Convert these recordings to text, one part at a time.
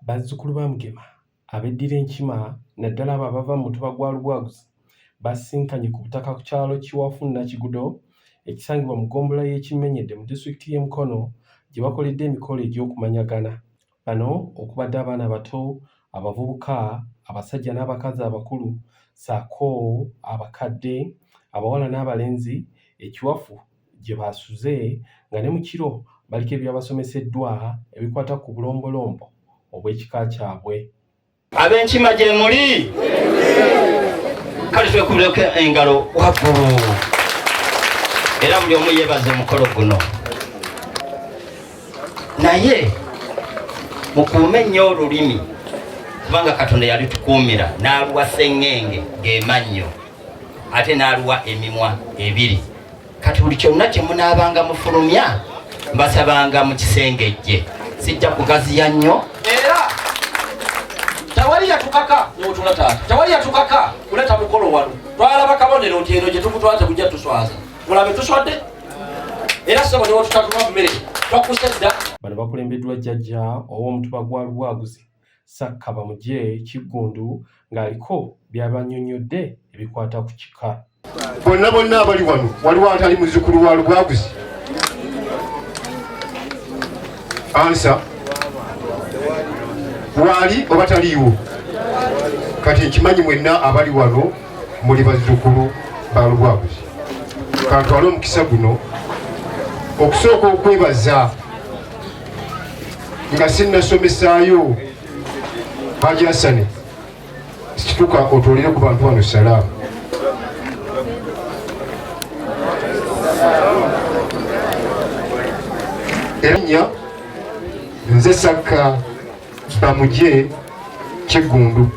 Bazzukulu ba Mugema abeddira enkima naddala abo abava mu mutuba gwa Lubwaguzi basinkanye ku butaka ku kyalo Kiwafu Nakigudo ekisangibwa mu ggombolola y'Ekimenyedde mu disitulikiti y'e Mukono gye bakoledde emikolo egy'okumanyagana. Bano okubadde abaana abato, abavubuka, abasajja n'abakazi abakulu ssaako abakadde, abawala n'abalenzi ekiwafu gye basuze nga ne mu kiro baliko ebyabasomeseddwa ebikwata ku bulombolombo obw'ekika kyabwe. Ab'enkima gye muli kale twekubireko engalo waggulu era buli omu yeebaze mukolo guno, naye mukuume nnyo olulimi kubanga Katonda yali tukuumira n'aluwa sseŋŋenge g'emannyo ate n'aluwa emimwa ebiri. Kati buli kyonna kye munaabanga mufulumya mbasabanga mu kisengejje, sijja kugaziya nnyo era tawali yatukaka n'otula taata, tawali yatukaka kuleta mukolo wano. Twalaba kabonero nti eno gye tumutwala tekujja tuswaza, mulabe tuswadde era ssebo ne watutatuma mmere twakusedda. Bano bakulembeddwa jjajja ow'omutuba gwa Lubwaguzi Sakka Bamugye Kiggundu ng'aliko by'abannyonnyodde ebikwata ku kika. Bonna bonna abali wano waliwo atali muzzukulu wa Lubwaguzi? Ansa wali oba taliiwo? Kati nkimanyi mwenna abali wano muli bazzukulu ba Lubwaguzi. Kantwale omukisa guno okusooka okwebaza nga sinnasomesaayo Haji Hassan situka otuulire ku bantu wano salaamu. Erinnya nze Sakka Bamugye Kiggundu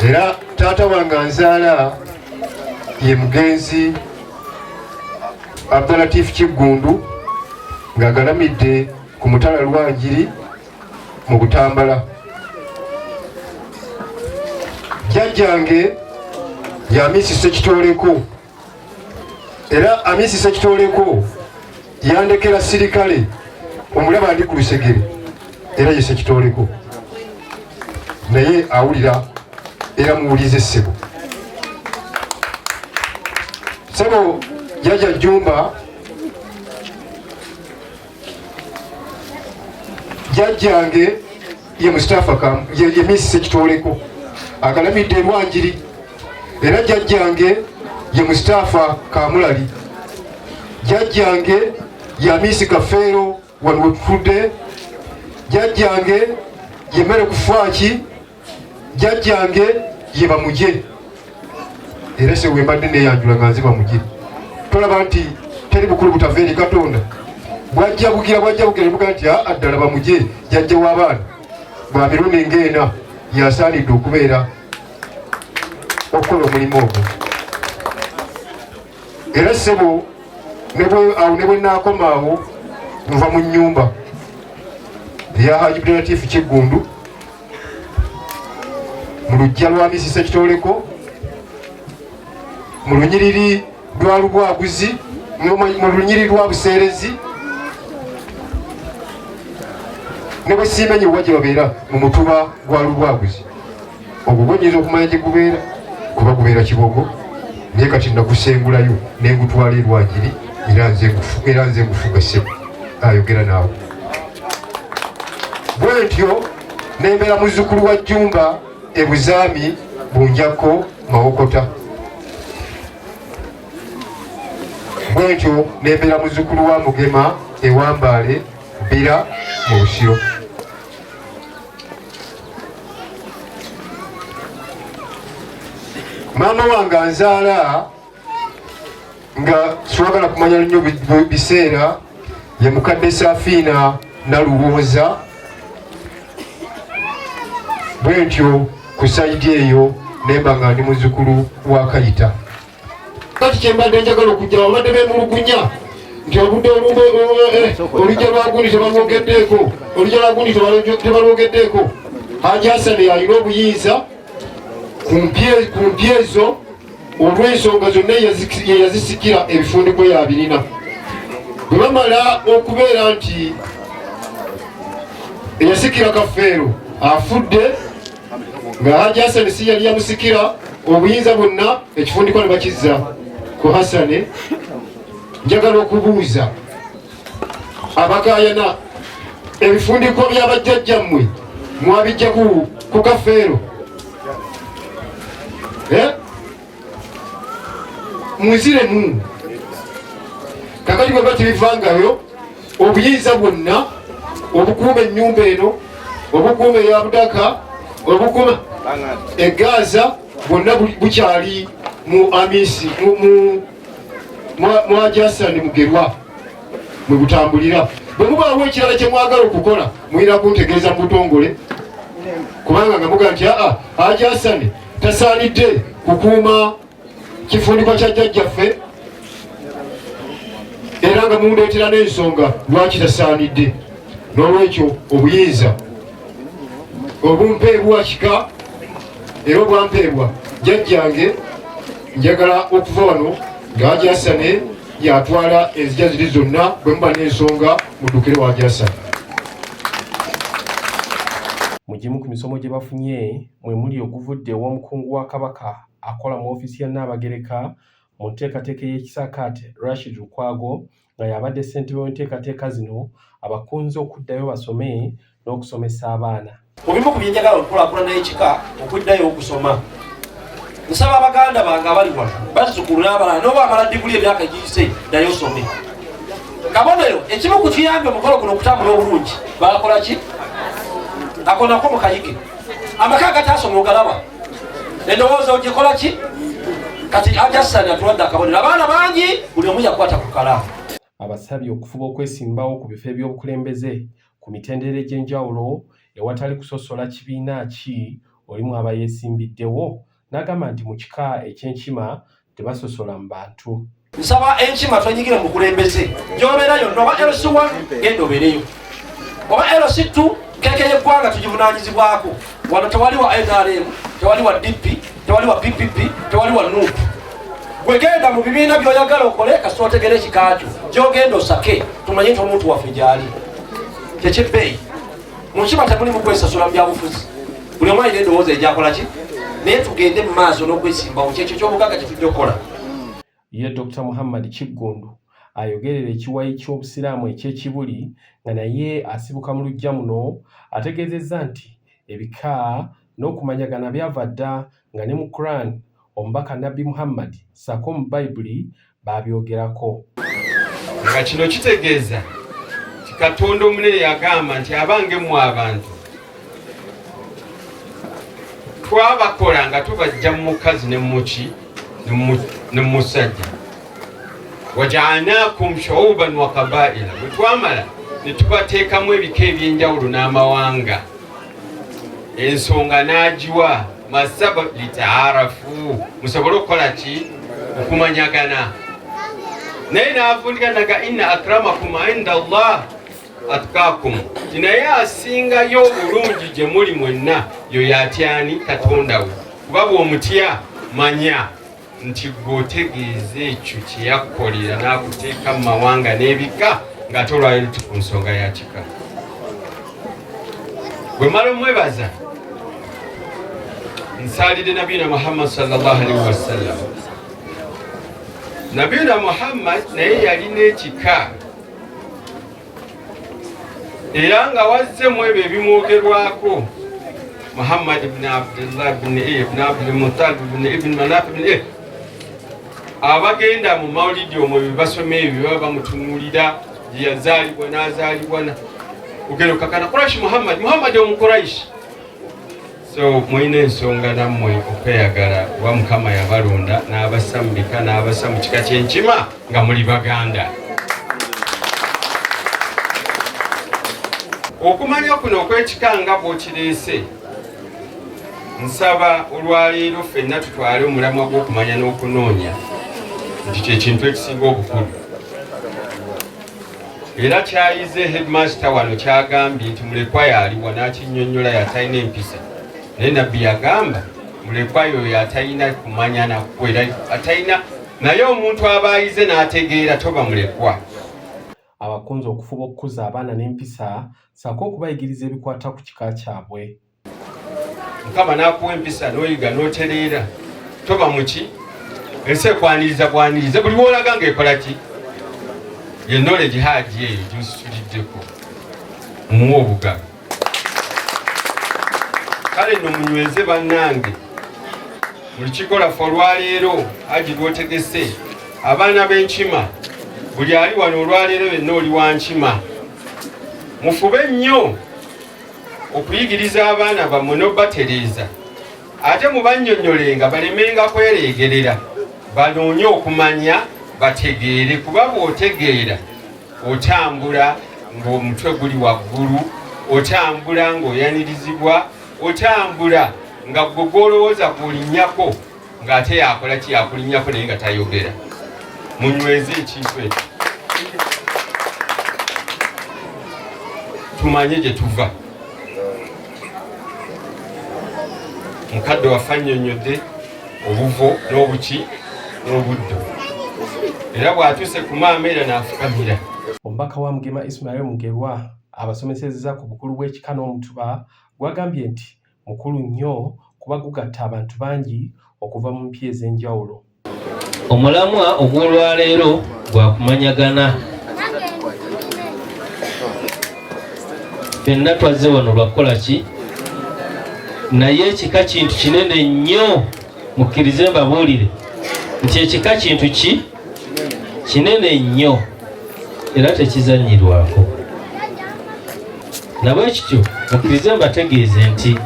era taata wange anzaala ye mugenzi Abdulatif Kiggundu ng'agalamidde ku mutala Lwangiri mu Butambala. Jjajjange y'Amisi Ssekitoleko era Amisi Ssekitoleko yandekera sirikale omulaba ndi ku lusegere era ye Ssekitoleko naye awulira era muwulize ssebo. Ssebo Jjajja Jjumba jjajjange ye Mustafa ye Misi Ssekitoleko agalamidde Lwangiri era jjajjange ye Mustafa Kamulali, jjajjange ye Amisi Kafeero wano wetutudde, jjajjange ye Mere Kufwaki, jjajjange ye Bamugye era se wembadde neyanjula nga nze Bamugye. Tolaba nti teri bukulu butava eri Katonda bwajja bugira nebuga nti addala Bamugye jjajja w'abaana bwa mirundi ng'ena yasaanidde okubeera okukola omulimu ogwo. Era ssebo awo ne bwe naakoma awo nva mu nnyumba eya Haji Abdulatif Kiggundu mu luggya lwa Amisi Ssekitoleko mu lunyiriri lwa Lubwaguzi mu lunyiriri lwa Buseerezi ne bwe siimenye oba gye babeera mu mutuba gwa Lubwaguzi. Ogwo gonyeza okumanya gye gubeera kuba gubeera Kibogo naye kati nakusengulayo ne ngutwala e Lwangiri era nze ngufuga ssebo ayogera naawe. Bwe ntyo nembeera muzzukulu wa Jjumba e Buzaami Bunjako Mawokota. Bwe ntyo nembeera muzzukulu wa Mugema e Wambaale Bira mu Busiro. Maama wange anzaala nga siwagala kumanya nnyo biseera ye mukadde Safiina Naluwooza. Bwe ntyo ku sayidi eyo nemba nga ndi muzzukulu wa Kayita. Kati kyembadde njagala okujja babadde beemulugunya nti obudde olujja lwagundi tebalwogeddeeko, olujja lwagundi tebalwogeddeeko. Haji Hassan alina obuyinza ku mpya ezo olw'ensonga zonna ye yazisikira ebifundiko yabirina. bwe bamala okubeera nti eyasikira Kafeero afudde nga Hajji Hassan si yali yamusikira, obuyinza bwonna ekifundikwa ne bakizza ku Hassan. Njagala okubuuza abakaayana, ebifundikwa by'abajjajjammwe mwabijja ku Kafeero? Munziremu kakati bwe batibivangayo obuyinza bwonna obukuuma ennyumba eno, obukuuma eya Budaka, obukuuma eGaza, bwonna bukyali mu Amisi, mu Hajji Hassan Mugerwa mwe butambulira. Bwe mubaawo ekirala kye mwagala okukola muyina kuntegeeza mu butongole, kubanga nga muga nti Hajji Hassan tasaanidde kukuuma kifundikwa kya jjajjaffe, era nga mundeetera n'ensonga lwaki tasaanidde. N'olwekyo obuyinza obumpeebwa kika era obwampeebwa jjajjange, njagala okuva wano nga Hajji Hassan yatwala enzija ziri zonna. Bwe muba n'ensonga muddukire wa Hajji Hassan. Mu gimu ku misomo gye bafunye mwe muli oguvudde ew'omukungu wa Kabaka akola mu ofiisi ya Nnaabagereka mu nteekateeka y'ekisaakaate Rashid Lukwago, nga y'abadde ssentebe w'enteekateeka zino abakunze okuddayo basome n'okusomesa abaana. Obimu ku byenjagala okukulaakulana n'ekika okuddayo okusoma. Nsaba abaganda bange abali wano bazzukulu n'abalala n'oba amala diguli emyaka egiyise naye osome. Kabonero ekimu ku kiyambye omukolo guno okutambula obulungi balakola ki? Akonako mu kayige. Amaka agataasoma ogalaba. Endowooza ogikola ki? Kati Hajji Hassan atuwadde akabonero. Abaana bangi buli omu yakwata ku kalamu. Abasabye okufuba okwesimbawo ku bifo eby'obukulembeze ku mitendera egy'enjawulo ewatali kusosola kibiina ki olimu abayeesimbiddewo. N'agamba nti mu kika eky'enkima tebasosola mu bantu. Nsaba enkima twenyigire mu bukulembeze gy'obeera yonna, oba LC1 genda obeereyo, oba LC2 keke y'eggwanga tugivunaanyizibwako. Wano tewali wa NRM, tewali wa DP, tewali wa PPP, tewali wa NUP. Gwe genda mu bibiina by'oyagala okole kasita otegera ekika kyo, gy'ogenda osake tumanye nti omuntu waffe gy'ali. Kyekibbeeyi mu nkima temuli mu kwesasula mu byabufuzi, buli omu alina endowooza egyakola ki, naye tugende mu maaso n'okwesimbawo, kyekyo ky'obugagga kye tujja okukola. Ye Dr. Muhammad Kiggundu ayogerera ekiwayi ky'obusiraamu eky'ekibuli nga naye asibuka mu luggya muno, ategeezezza nti ebika n'okumanyagana byava dda nga ne mu Quran omubaka Nabbi Muhammad ssaako mu Bayibuli baabyogerako. Nga kino kitegeeza ti Katonda omunene yagamba nti abange mu abantu twabakola nga tubajja mu mukazi ne muki ne musajja, waja'alnakum shu'uban wa qabaila, bwe twamala ne tubateekamu ebika eby'enjawulo n'amawanga. Ensonga n'agiwa masaba litaarafu, musobole okukola ki? Okumanyagana. Naye n'avundika naga inna akramakum inda Allah atqakum, naye asingayo obulungi gye muli mwenna yo yatyani? Katonda we. Kuba bw'omutya manya nti gw'otegeeza ekyo kye yakkolera n'akuteeka mu mawanga n'ebika nga tolwayo luti ku nsonga ya kika. Bwe mala omwebaza nsalire Nabiyina Muhammad sallallahu alaihi wasallam. Nabiyina Muhammad naye yalina ekika era nga wazzemu ebyo ebimwogerwako. Muhammad ibn Abdullah ibn Abdul Muttalib ibn Manaf ibn abagenda mu mawulidi omwo bibasoma ebyo baba bamutunuulira gye yazaalibwa n'azaalibwa ogero kakana Quraish Muhammad omuquraishi. So mwine ensonga nammwe okweyagala kuba Mukama yabalonda n'abassa mu bika n'abassa mu kika ky'enkima nga muli baganda. Okumanya kuno okw'ekika nga bw'okireese, nsaba olwaleero ffenna tutwale omulamwa gw'okumanya n'okunoonya nti kyekintu ekisinga obukulu. Era kyayize headmaster wano kyagambye nti mulekwa yaliwa n'akinnyonnyola yatalina empisa. Naye Nabbi yagamba mulekwa yoyo atalina kumanya nakwera atalina, naye omuntu aba ayize n'ategeera toba mulekwa. abakunze okufuba okukuza abaana n'empisa ssaako okubayigiriza ebikwata ku kika kyabwe. Mukama n'akuwa empisa n'oyiga n'otereera toba muki ese kwaniriza buli w'olaga ng'ekola ki ye knowledge haaji eyo gy'osituliddeko mumuwa obugabo. Kale nno munyweze bannange mu lukiiko lwaffe olwaleero haji lw'otegese abaana b'enkima buli ali wano olwaleero benna oli wa nkima mufube nnyo okuyigiriza abaana bammwe n'obatereeza ate mubannyonnyolenga balemenga kwereegerera banoonye okumanya bategeere kuba bw'otegeera otambula ng'omutwe guli waggulu otambula ng'oyanirizibwa otambula nga gwe gw'olowooza gw'olinnyako ng'ate yakola ki yakulinnyako naye nga tayogera. Munyweze ekintu ekyo tumanye gye tuva. Mukadde waffe annyonnyodde obuvo n'obuki n'obuddo era bw'atuuse ku maama era n'afukamira. Omubaka wa Mugema Ismail Mugerwa abasomesezza ku bukulu bw'ekika n'omutuba gwagambye nti mukulu nnyo kuba gugatta abantu bangi okuva mu mpya ez'enjawulo. Omulamwa ogw'olwaleero gwa kumanyagana. Ffenna twazze wano lwakukola ki naye ekika kintu kinene nnyo mukkirize mbabuulire nti ekika kintu ki kinene nnyo era tekizannyirwako. Nabwe kityo mukkirize mbategeeze nti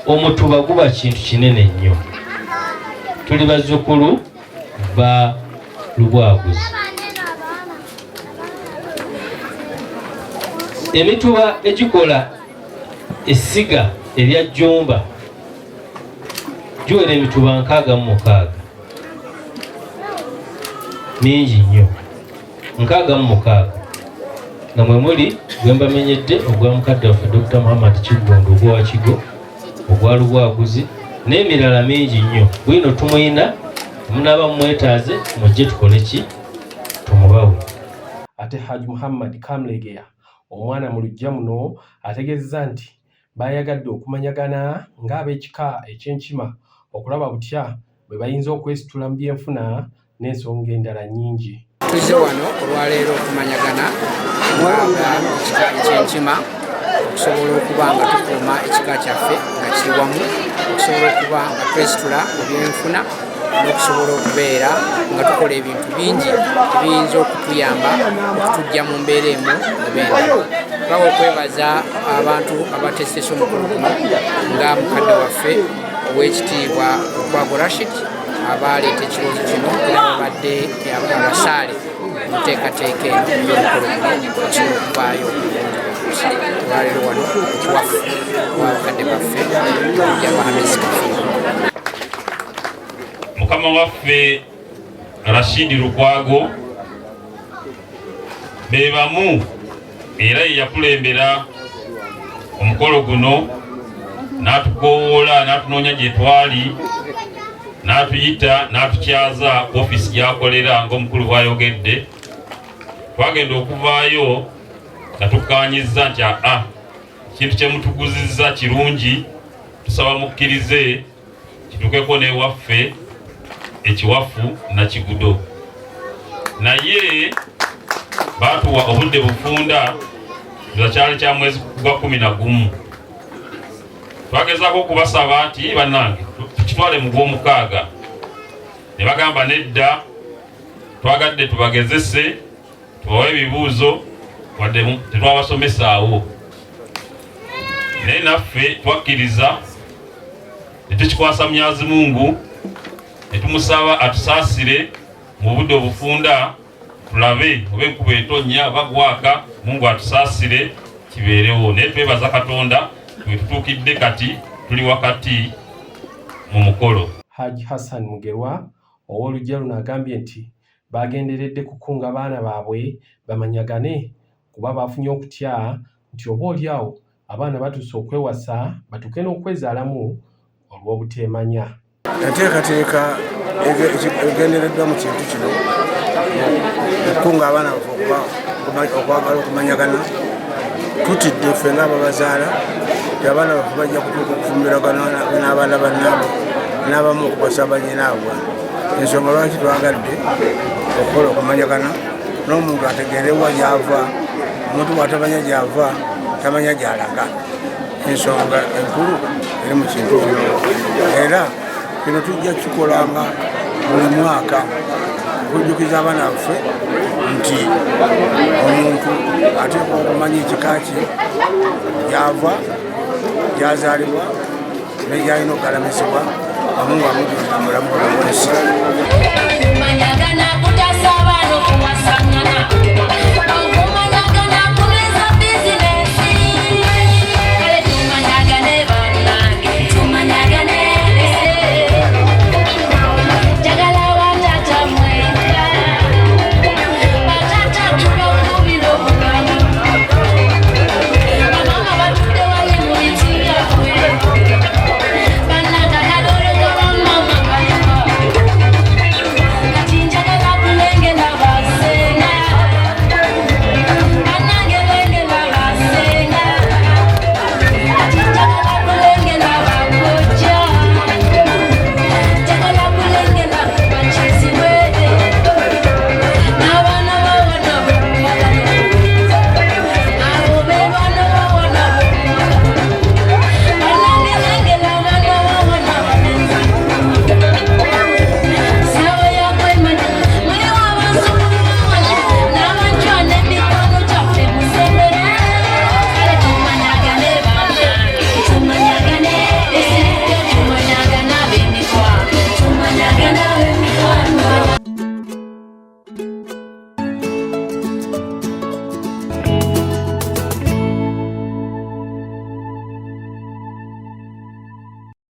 omutuba guba kintu kinene nnyo. Tuli bazzukulu ba Lubwaguzi. Emituba egikola essiga erya Jjumba giwera emituba 66 mingi nnyo 66 nga mwe muli gwe mbamenyedde ogwa mukadde waffe Dr. Muhammad Kigondo ogwa Kigo ogwa Lubwaguzi n'emirala mingi nnyo. Bwino tumuyina munaaba mumwetaaze mujje tukole ki tumubawe. Ate Haji Muhammad Kamlegeya omwana mu luggya muno ategeezezza nti bayagadde okumanyagana ng'ab'ekika eky'enkima okulaba butya bwe bayinza okwesitula mu byenfuna n'ensonga endala nnyingi. Tuzze wano olwaleero okumanyagana ng'ab'ekika eky'enkima okusobola okuba nga tukuuma ekika kyaffe nga kiri wamu, okusobola okuba nga twesitula mu byenfuna n'okusobola okubeera nga tukola ebintu bingi ebiyinza okutuyamba okutujja mu mbeera emu obendala. Tulaba okwebaza abantu abateesesa omukolo guno nga mukadde waffe ow'ekitiibwa Lukwago Rashid abaleeta ekirowoozo kino era babadde abasaale muteekateeka eno y'omukolo guno kino okuvaayo olwaleero wano ekiwaffe wabakadde baffe Hamisi Kafiiro. Mukama waffe Rashid Lukwago be bamu era ye yakulembera omukolo guno n'atukoowoola n'atunoonya gye twali n'atuyita n'atukyaza ofiisi gy'akolera ng'omukulu bw'ayogedde. Twagenda okuvaayo nga tukkaanyizza nti kintu kye mutuguzizza kirungi, tusaba mukkirize kitukeko n'ewaffe ekiwafu na Kigudo. Naye baatuwa obudde bufunda kyali kya mwezi gwa 11. Twagezaako okubasaba nti bannange tukitwale mu gw'omukaaga ne bagamba nedda, twagadde tubagezese tubawe ebibuuzo wadde tetwabasomesaawo. Naye naffe twakkiriza ne tukikwasa Mwenyezi Mungu ne tumusaba atusaasire mu budde obufunda tulabe oba enkuba etonnya bagwaka Mungu atusaasire kibeerewo. Naye twebaza Katonda wetutuukidde kati tuli wakati mu mukolo. Haji Hassan Mugerwa ow'oluggya luno agambye nti bagenderedde kukunga abaana baabwe bamanyagane kuba bafunye okutya nti oboolyawo abaana batuuse okwewasa batuuke n'okwezaalamu olw'obuteemanya. Enteekateeka egendereddwa mu kintu kino okukunga abaana baffe okuba okwagala okumanyagana tutidde ffe ng'ababazaala abaana baffe bajja kutuuka okufumbiragana n'abaana bannaabwe n'abamu okubasabanyinaabwe ensonga lwaki twagadde okukola okumanyagana n'omuntu ategeerewa gy'ava omuntu bw'atamanya gy'ava tamanya gy'alaga ensonga enkulu eri mu kintu kino era kino tujja kikolanga buli mwaka okujjukiza abaana baffe nti omuntu ateekwa okumanya ekika kye gy'ava gyazaalibwa negyalina okugalamisibwa wamu nga mujjukiza mulamu bulamunsi